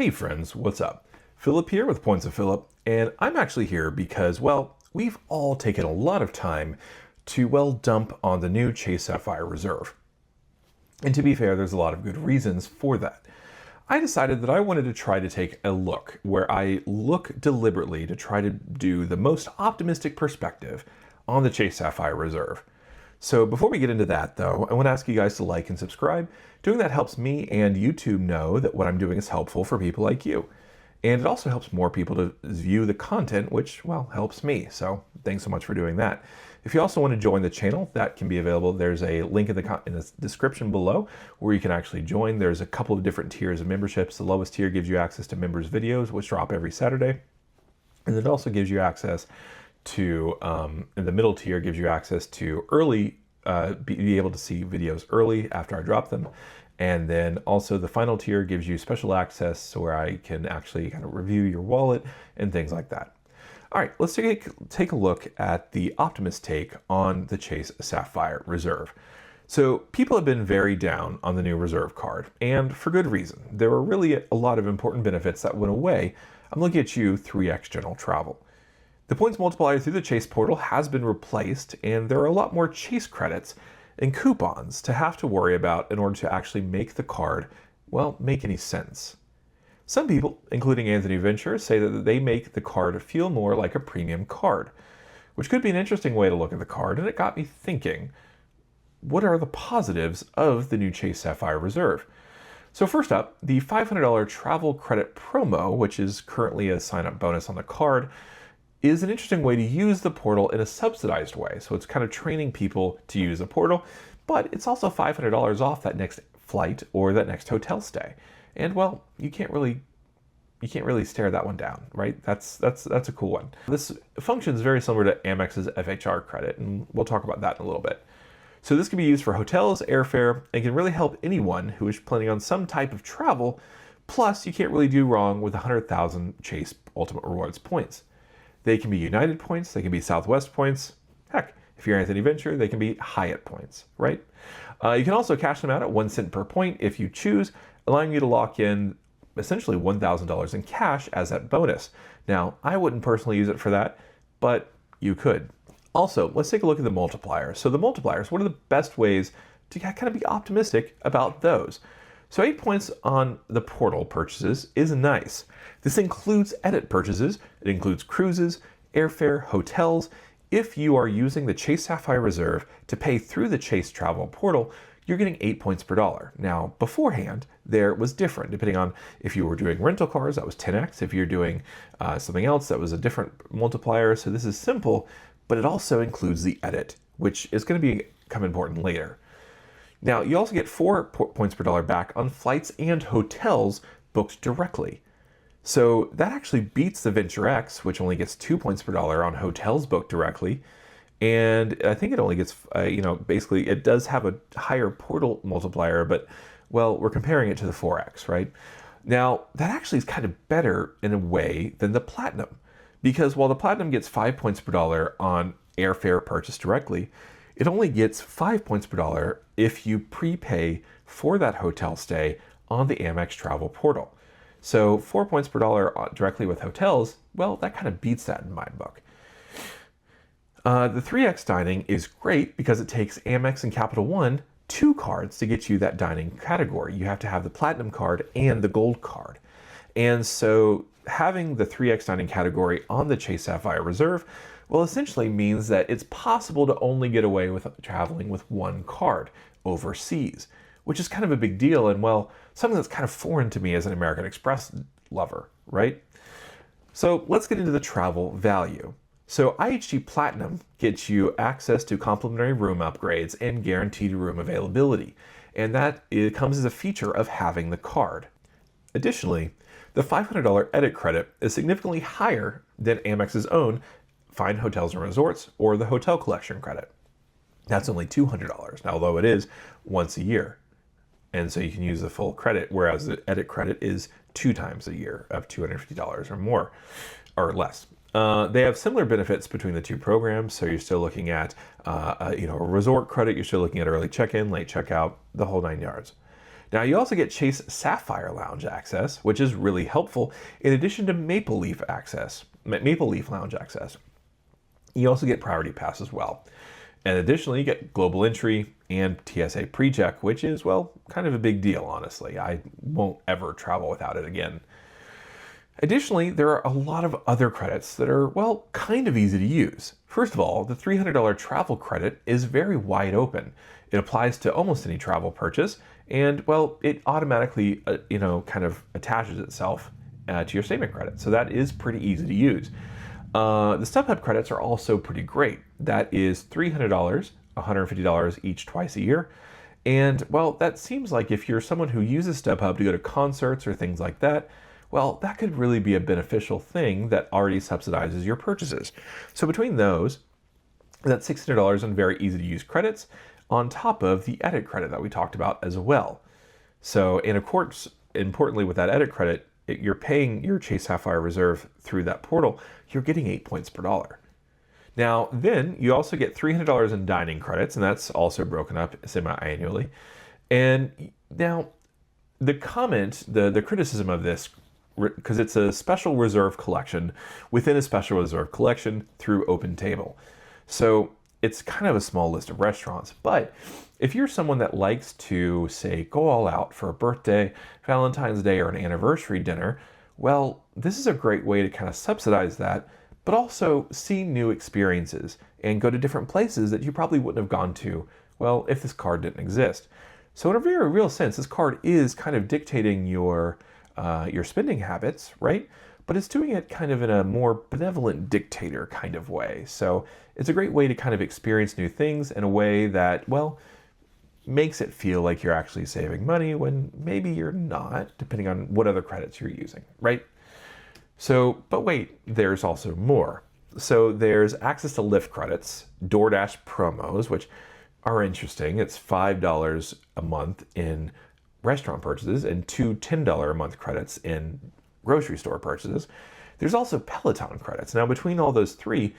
Hey friends, what's up? Phillip here with Points of Phillip, and I'm actually here because, well, we've all taken a lot of time to, well, dump on the new Chase Sapphire Reserve. And to be fair, there's a lot of good reasons for that. I decided that I wanted to try to take a look where I look deliberately to try to do the most optimistic perspective on the Chase Sapphire Reserve. So before we get into that though, I want to ask you guys to like and subscribe. Doing that helps me and YouTube know that what I'm doing is helpful for people like you. And it also helps more people to view the content, which, well, helps me. So thanks so much for doing that. If you also want to join the channel, that can be available. There's a link in the description below where you can actually join. There's a couple of different tiers of memberships. The lowest tier gives you access to members' videos, which drop every Saturday. And it also gives you access to, in the middle tier, gives you access to early, be able to see videos early after I drop them. And then also the final tier gives you special access where I can actually kind of review your wallet and things like that. All right, let's take a look at the Optimist take on the Chase Sapphire Reserve. So people have been very down on the new Reserve card, and for good reason. There were really a lot of important benefits that went away. I'm looking at you 3x general travel. The points multiplier through the Chase portal has been replaced, and there are a lot more Chase credits and coupons to have to worry about in order to actually make the card, well, make any sense. Some people, including Anthony Venture, say that they make the card feel more like a premium card, which could be an interesting way to look at the card, and it got me thinking, what are the positives of the new Chase Sapphire Reserve? So first up, the $500 travel credit promo, which is currently a sign-up bonus on the card, is an interesting way to use the portal in a subsidized way. So it's kind of training people to use the portal, but it's also $500 off that next flight or that next hotel stay. And well, you can't really stare that one down, right? That's a cool one. This function is very similar to Amex's FHR credit, and we'll talk about that in a little bit. So this can be used for hotels, airfare, and can really help anyone who is planning on some type of travel. Plus, you can't really do wrong with 100,000 Chase Ultimate Rewards points. They can be United points, they can be Southwest points. Heck, if you're Anthony Venture, they can be Hyatt points, right? You can also cash them out at 1 cent per point if you choose, allowing you to lock in essentially $1,000 in cash as that bonus. Now, I wouldn't personally use it for that, but you could. Also, let's take a look at the multipliers. So the multipliers, what are the best ways to kind of be optimistic about those? So 8 points on the portal purchases is nice. This includes edit purchases. It includes cruises, airfare, hotels. If you are using the Chase Sapphire Reserve to pay through the Chase Travel portal, you're getting 8 points per dollar. Now, beforehand, there was different. Depending on if you were doing rental cars, that was 10x. If you're doing something else, that was a different multiplier. So this is simple, but it also includes the edit, which is going to become important later. Now, you also get 4 points per dollar back on flights and hotels booked directly. So that actually beats the Venture X, which only gets 2 points per dollar on hotels booked directly. And I think it only gets, basically it does have a higher portal multiplier, but, well, we're comparing it to the 4X, right? Now, that actually is kind of better in a way than the Platinum, because while the Platinum gets 5 points per dollar on airfare purchased directly, it only gets 5 points per dollar if you prepay for that hotel stay on the Amex travel portal. So 4 points per dollar directly with hotels, well, that kind of beats that in my book. The 3X dining is great because it takes Amex and Capital One 2 cards to get you that dining category. You have to have the Platinum card and the Gold card. And so having the 3X dining category on the Chase Sapphire Reserve, well, essentially means that it's possible to only get away with traveling with 1 card overseas, which is kind of a big deal and, well, something that's kind of foreign to me as an American Express lover, right? So let's get into the travel value. So IHG Platinum gets you access to complimentary room upgrades and guaranteed room availability, and that comes as a feature of having the card. Additionally, the $500 edit credit is significantly higher than Amex's own Fine Hotels and Resorts or the Hotel Collection credit. That's only $200, now, although it is once a year. And so you can use the full credit, whereas the edit credit is 2 times a year of $250 or more, or less. They have similar benefits between the two programs, so you're still looking at a resort credit, you're still looking at early check-in, late check-out, the whole 9 yards. Now, you also get Chase Sapphire Lounge access, which is really helpful, in addition to Maple Leaf Lounge access. You also get Priority Pass as well. And additionally, you get Global Entry and TSA PreCheck, which is, well, kind of a big deal, honestly. I won't ever travel without it again. Additionally, there are a lot of other credits that are, well, kind of easy to use. First of all, the $300 travel credit is very wide open. It applies to almost any travel purchase, and, well, it automatically, kind of attaches itself to your statement credit. So that is pretty easy to use. The StubHub credits are also pretty great. That is $300, $150 each twice a year. And, well, that seems like if you're someone who uses StubHub to go to concerts or things like that, well, that could really be a beneficial thing that already subsidizes your purchases. So between those, that's $600 in very easy to use credits on top of the edit credit that we talked about as well. So, and of course, importantly with that edit credit, you're paying your Chase Sapphire Reserve through that portal, you're getting 8 points per dollar. Now, then you also get $300 in dining credits, and that's also broken up semi-annually. And now, the criticism of this, because it's a special reserve collection within a special reserve collection through OpenTable. So it's kind of a small list of restaurants. But if you're someone that likes to, say, go all out for a birthday, Valentine's Day, or an anniversary dinner, well, this is a great way to kind of subsidize that, but also see new experiences and go to different places that you probably wouldn't have gone to, well, if this card didn't exist. So in a very real sense, this card is kind of dictating your spending habits, right? But it's doing it kind of in a more benevolent dictator kind of way. So it's a great way to kind of experience new things in a way that, well, makes it feel like you're actually saving money when maybe you're not, depending on what other credits you're using, right? So, but wait, there's also more. So there's access to Lyft credits, DoorDash promos, which are interesting. It's $5 a month in restaurant purchases and two $10 a month credits in grocery store purchases. There's also Peloton credits. Now, between all those three,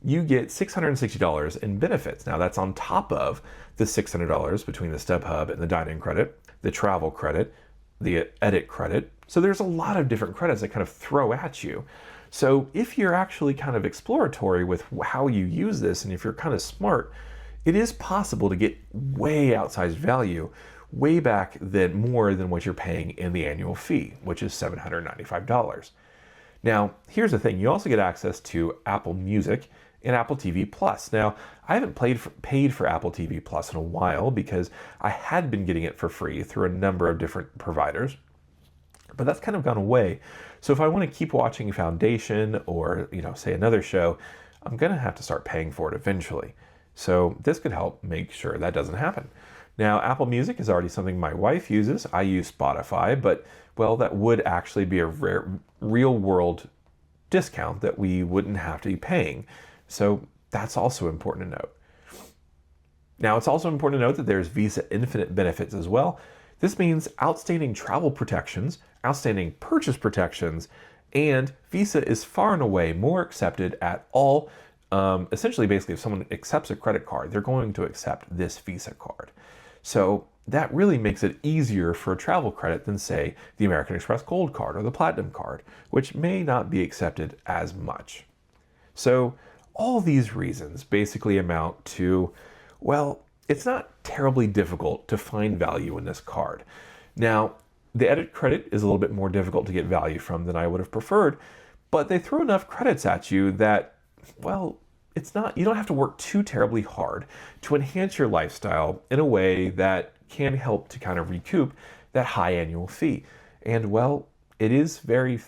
you get $660 in benefits. Now, that's on top of the $600 between the StubHub and the dining credit, the travel credit, the edit credit. So there's a lot of different credits that kind of throw at you. So if you're actually kind of exploratory with how you use this, and if you're kind of smart, it is possible to get way outsized value way back more than what you're paying in the annual fee, which is $795. Now, here's the thing. You also get access to Apple Music and Apple TV Plus. Now, I haven't paid for Apple TV Plus in a while because I had been getting it for free through a number of different providers, but that's kind of gone away. So if I want to keep watching Foundation or, say another show, I'm going to have to start paying for it eventually. So this could help make sure that doesn't happen. Now, Apple Music is already something my wife uses. I use Spotify, but, well, that would actually be a real world discount that we wouldn't have to be paying. So that's also important to note. Now, it's also important to note that there's Visa Infinite benefits as well. This means outstanding travel protections, outstanding purchase protections, and Visa is far and away more accepted at all. Essentially, basically, if someone accepts a credit card, they're going to accept this Visa card. So that really makes it easier for a travel credit than, say, the American Express Gold card or the Platinum card, which may not be accepted as much. So all these reasons basically amount to, well, it's not terribly difficult to find value in this card. Now, the edit credit is a little bit more difficult to get value from than I would have preferred, but they throw enough credits at you that, well, you don't have to work too terribly hard to enhance your lifestyle in a way that can help to kind of recoup that high annual fee. And, well, it is very,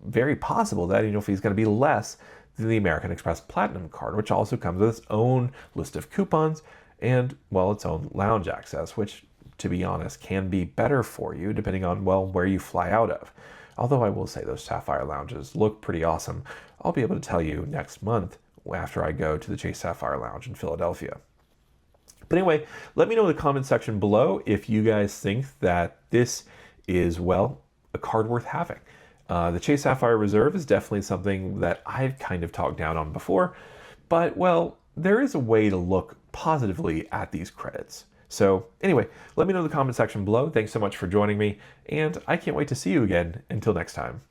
very possible that annual fee is going to be less than the American Express Platinum card, which also comes with its own list of coupons and, well, its own lounge access, which, to be honest, can be better for you depending on, well, where you fly out of. Although I will say those Sapphire lounges look pretty awesome. I'll be able to tell you next month after I go to the Chase Sapphire Lounge in Philadelphia. But anyway, let me know in the comment section below if you guys think that this is, well, a card worth having. The Chase Sapphire Reserve is definitely something that I've kind of talked down on before, but, well, there is a way to look positively at these credits. So anyway, let me know in the comment section below. Thanks so much for joining me, and I can't wait to see you again. Until next time.